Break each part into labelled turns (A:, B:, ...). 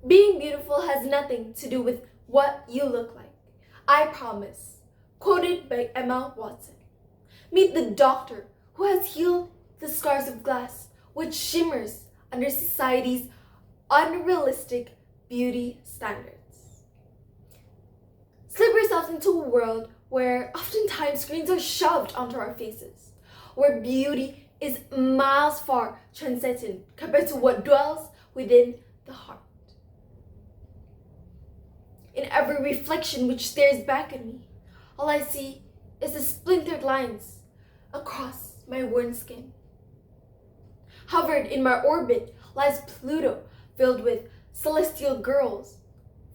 A: Being beautiful has nothing to do with what you look like. I promise. Quoted by Emma Watson. Meet the doctor who has healed the scars of glass, which shimmers under society's unrealistic beauty standards. Slip yourself into a world where oftentimes screens are shoved onto our faces, where beauty is miles far transcendent compared to what dwells within the heart. In every reflection which stares back at me, all I see is the splintered lines across my worn skin. Hovered in my orbit lies Pluto, filled with celestial girls,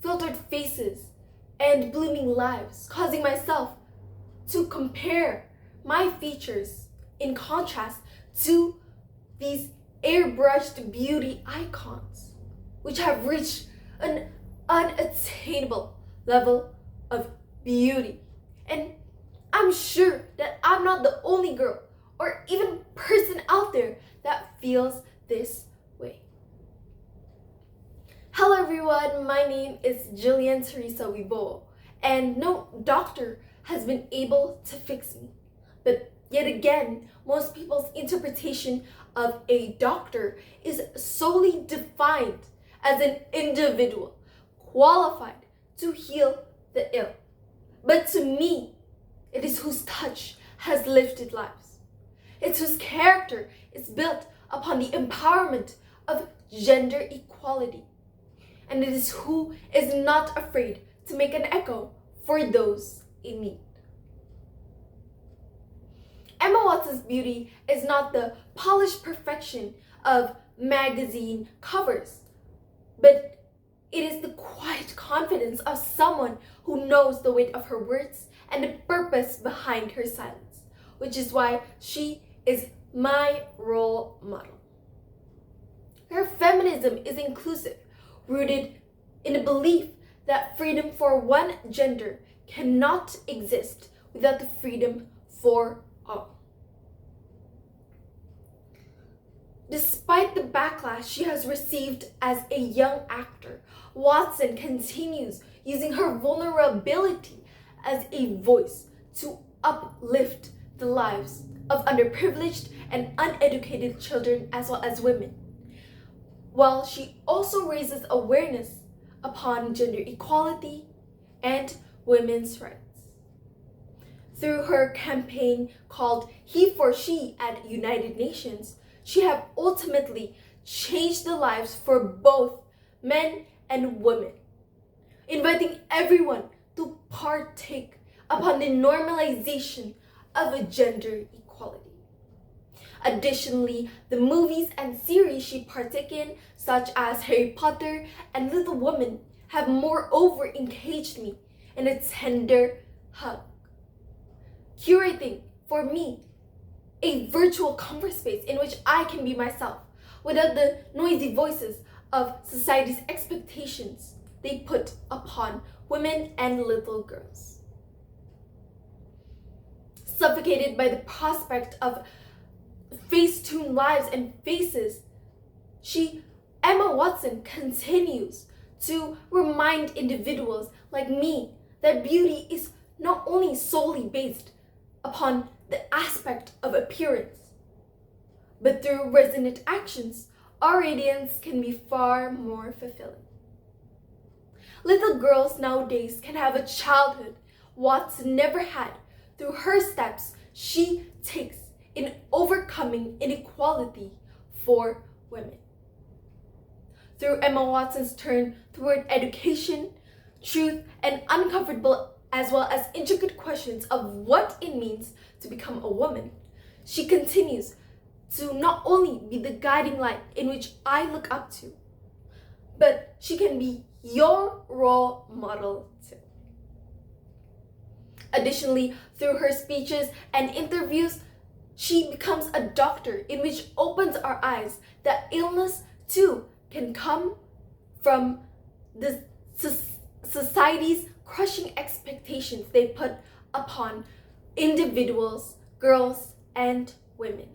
A: filtered faces, and blooming lives, causing myself to compare my features in contrast to these airbrushed beauty icons, which have reached an unattainable level of beauty. And I'm sure that I'm not the only girl or even person out there that feels this way. Hello everyone, my name is Jillian Teresa Wibo, and no doctor has been able to fix me. But yet again, most people's interpretation of a doctor is solely defined as an individual qualified to heal the ill. But to me, it is whose touch has lifted lives. It's whose character is built upon the empowerment of gender equality. And it is who is not afraid to make an echo for those in need. Emma Watson's beauty is not the polished perfection of magazine covers, but it is the quiet confidence of someone who knows the weight of her words and the purpose behind her silence, which is why she is my role model. Her feminism is inclusive, rooted in the belief that freedom for one gender cannot exist without the freedom for all. Despite the backlash she has received as a young actor, Watson continues using her vulnerability as a voice to uplift the lives of underprivileged and uneducated children as well as women, while she also raises awareness upon gender equality and women's rights. Through her campaign called He for She at United Nations, she has ultimately changed the lives for both men and women, inviting everyone to partake upon the normalization of a gender equality. Additionally, the movies and series she partook in, such as Harry Potter and Little Women, have moreover engaged me in a tender hug, curating for me a virtual comfort space in which I can be myself without the noisy voices of society's expectations they put upon women and little girls. Suffocated by the prospect of face-tuned lives and faces, Emma Watson continues to remind individuals like me that beauty is not only solely based upon the aspect of appearance, but through resonant actions, our radiance can be far more fulfilling. Little girls nowadays can have a childhood Watson never had through her steps she takes in overcoming inequality for women. Through Emma Watson's turn toward education, truth, and uncomfortable as well as intricate questions of what it means to become a woman, she continues to not only be the guiding light in which I look up to, but she can be your role model too. Additionally, through her speeches and interviews, she becomes a doctor in which opens our eyes that illness too can come from the society's crushing expectations they put upon individuals, girls, and women.